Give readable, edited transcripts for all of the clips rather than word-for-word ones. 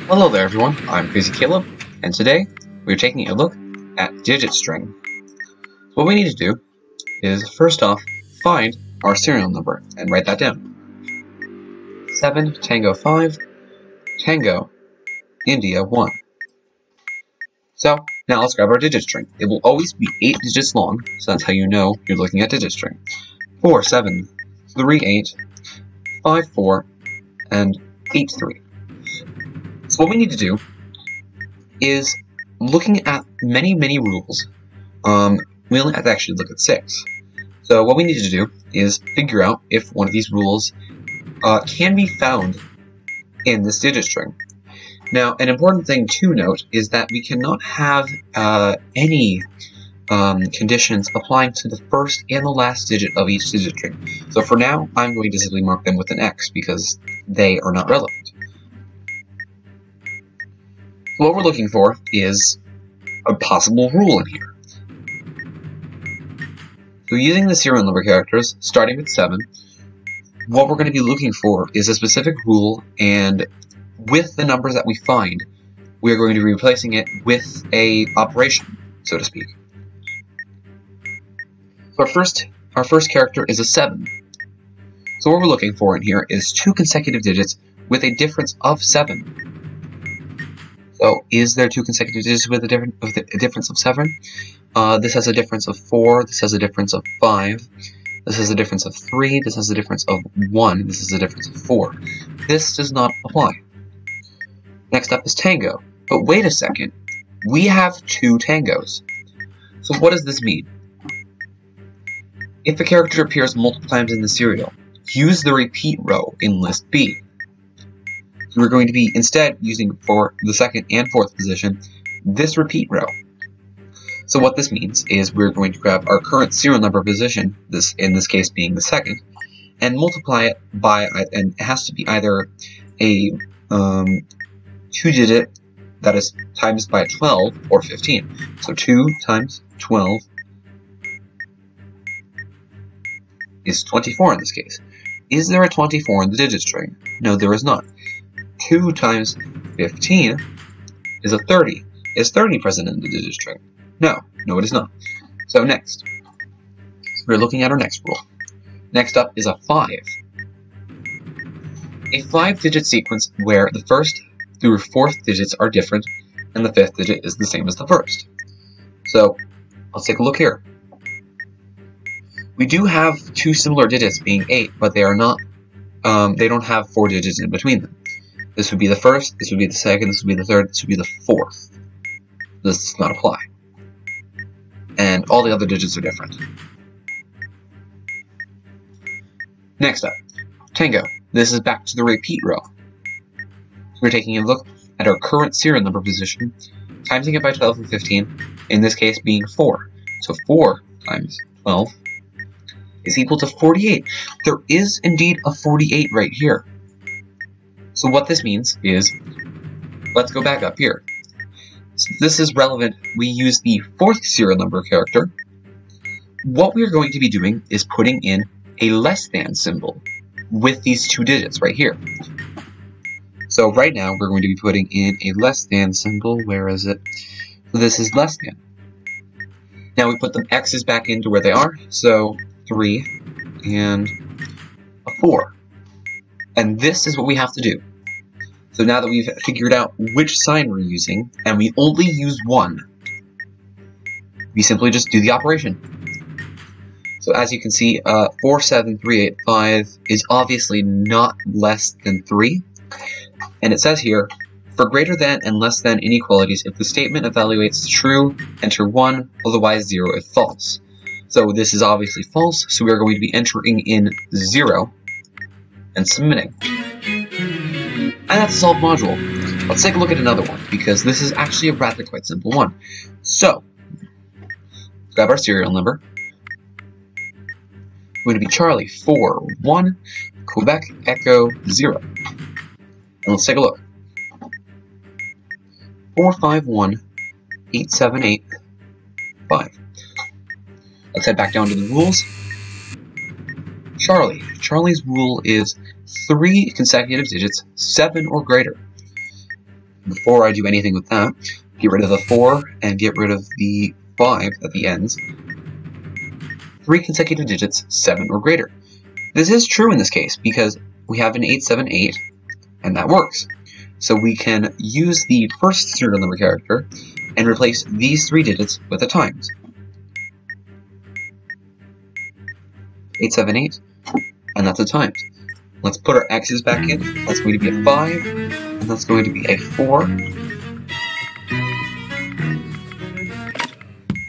Hello there everyone, I'm Crazy Caleb, and today we're taking a look at digit string. What we need to do is first off find our serial number and write that down. 7 Tango 5 Tango India 1. So now let's grab our digit string. It will always be 8 digits long, so that's how you know you're looking at digit string. 4 7 3 8 5 4 and 8 3. So what we need to do is, looking at many rules, we only have to actually look at 6. So what we need to do is figure out if one of these rules can be found in this digit string. Now, an important thing to note is that we cannot have any conditions applying to the first and the last digit of each digit string. So for now, I'm going to simply mark them with an X because they are not relevant. What we're looking for is a possible rule in here. So using the serial number characters, starting with 7, what we're going to be looking for is a specific rule, and with the numbers that we find, we're going to be replacing it with a operation, so to speak. So our first character is a 7. So what we're looking for in here is 2 consecutive digits with a difference of 7. So, is there 2 consecutive digits with a difference of 7? This has a difference of 4, this has a difference of 5, this has a difference of 3, this has a difference of 1, this is a difference of 4. This does not apply. Next up is tango. But wait a second, we have 2 tangos. So what does this mean? If a character appears multiple times in the serial, use the repeat row in list B. So we're going to be instead using, for the 2nd and 4th position, this repeat row. So what this means is we're going to grab our current serial number position, this in this case being the 2nd, and multiply it by, and it has to be either a 2-digit that is times by 12 or 15. So 2 times 12 is 24 in this case. Is there a 24 in the digit string? No, there is not. 2 times 15 is a 30. Is 30 present in the digit string? No, it is not. So next, we're looking at our next rule. Next up is a 5. A 5-digit sequence where the 1st through 4th digits are different and the 5th digit is the same as the 1st. So let's take a look here. We do have 2 similar digits being 8, but they are not. They don't have 4 digits in between them. This would be the 1st, this would be the 2nd, this would be the 3rd, this would be the 4th. This does not apply. And all the other digits are different. Next up, tango. This is back to the repeat row. So we're taking a look at our current serial number position, timesing it by 12 and 15, in this case being 4. So 4 times 12 is equal to 48. There is indeed a 48 right here. So what this means is, let's go back up here. So this is relevant. We use the 4th serial number character. What we're going to be doing is putting in a less than symbol with these 2 digits right here. So right now we're going to be putting in a less than symbol. Where is it? So this is less than. Now we put the x's back into where they are. So 3 and a 4. And this is what we have to do. So now that we've figured out which sign we're using, and we only use 1, we simply just do the operation. So as you can see, 4, 7, 3, 8, 5 is obviously not less than 3. And it says here, for greater than and less than inequalities, if the statement evaluates true, enter 1, otherwise 0 if false. So this is obviously false, so we are going to be entering in 0 and submitting. And that's a solved module. Let's take a look at another one, because this is actually a rather quite simple one. So, grab our serial number. We're going to be Charlie 4 1 Quebec Echo 0. And let's take a look. 4 5 1 8 7 8 5. Let's head back down to the rules. Charlie's rule is 3 consecutive digits, 7 or greater. before I do anything with that, get rid of the 4 and get rid of the 5 at the ends. 3 consecutive digits, 7 or greater. This is true in this case because we have an 878, and that works. So we can use the first serial number character and replace these 3 digits with a times. 878, and that's a times. Let's put our x's back in. That's going to be a 5, and that's going to be a 4.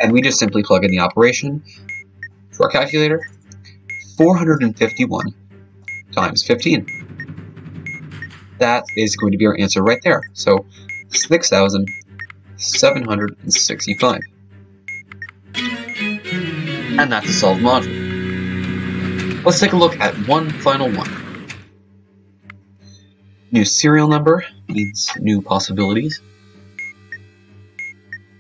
And we just simply plug in the operation to our calculator. 451 times 15. That is going to be our answer right there. So 6,765. And that's a solved module. Let's take a look at one final one. New serial number means new possibilities.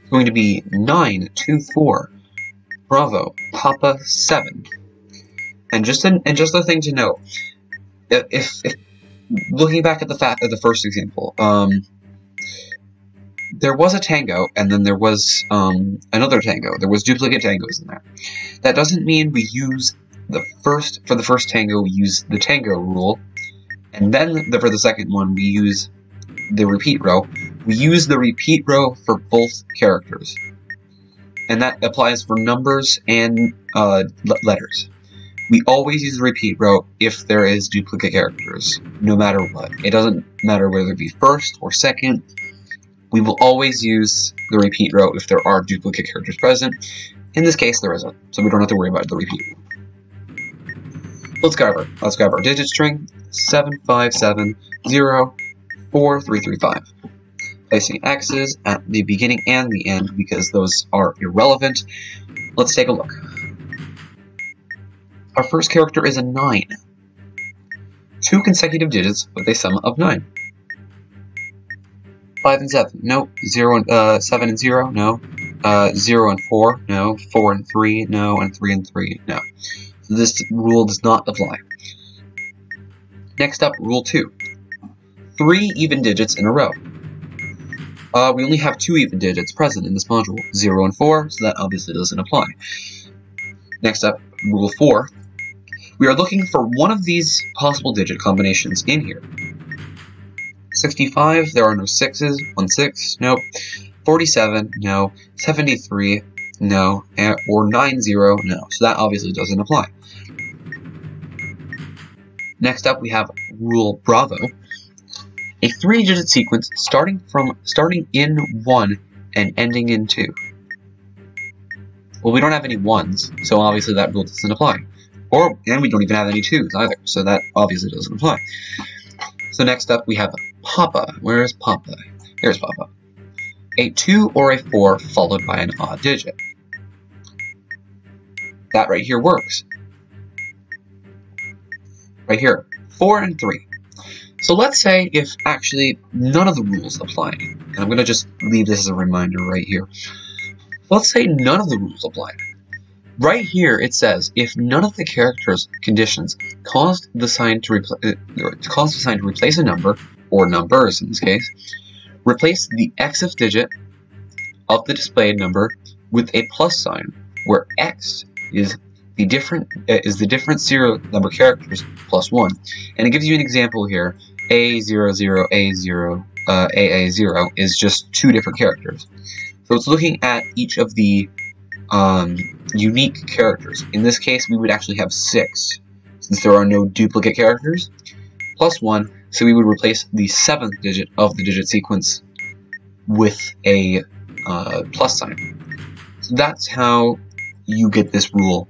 It's going to be 924 Bravo Papa 7. And just a thing to note, if looking back at the first example, there was a tango, and then there was another tango. There was duplicate tangos in there. That doesn't mean we use for the first tango we use the tango rule, and then for the second one we use the repeat row. We use the repeat row for both characters, and that applies for numbers and letters. We always use the repeat row if there is duplicate characters, no matter what. It doesn't matter whether it be first or second. We will always use the repeat row if there are duplicate characters present. In this case, there isn't, so we don't have to worry about the repeat row. Let's grab our digit string, 757043335. Placing x's at the beginning and the end because those are irrelevant. Let's take a look. Our first character is a 9. 2 consecutive digits with a sum of 9. 5 and 7, no. 7 and 0, no. 0 and 4, no. 4 and 3, no. And 3 and 3, no. So this rule does not apply. Next up, rule 2. 3 even digits in a row. We only have 2 even digits present in this module, 0 and 4, so that obviously doesn't apply. Next up, rule 4. We are looking for one of these possible digit combinations in here. 65, there are no 6s, 16, nope. 47, no. 73, no. Or 90, no. So that obviously doesn't apply. Next up, we have rule Bravo. A 3-digit sequence starting in 1 and ending in 2. Well, we don't have any 1s, so obviously that rule doesn't apply. And we don't even have any 2s either, so that obviously doesn't apply. So next up we have Papa. Where is Papa? Here's Papa. A 2 or a 4 followed by an odd digit. That right here works. Right here, 4 and 3. So let's say if actually none of the rules apply, and I'm going to just leave this as a reminder right here. Let's say none of the rules apply. Right here it says if none of the character's conditions caused the sign to replace a number, or numbers in this case, replace the xth digit of the displayed number with a plus sign, where x is the different serial number characters plus 1. And it gives you an example here. A00, A0, AA0 is just 2 different characters. So it's looking at each of the unique characters. In this case, we would actually have 6, since there are no duplicate characters, plus 1, so we would replace the 7th digit of the digit sequence with a plus sign. So that's how you get this rule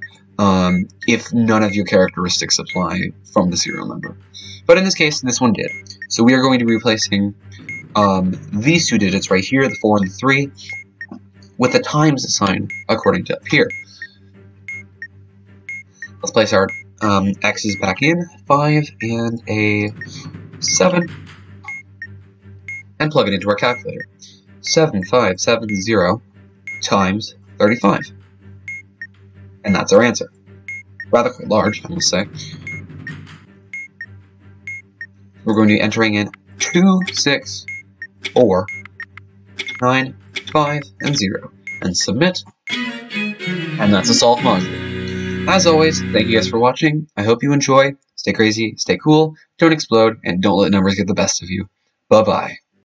if none of your characteristics apply from the serial number. But in this case, this one did. So we are going to be replacing these 2 digits right here, the 4 and the 3, with a times sign according to up here. Let's place our x's back in, 5 and a 7, and plug it into our calculator. 7570 times 35. And that's our answer. Rather quite large, I must say. We're going to be entering in 26 4, 9, 5, and 0, and submit, and that's a solved module. As always, thank you guys for watching. I hope you enjoy. Stay crazy, stay cool, don't explode, and don't let numbers get the best of you. Bye-bye.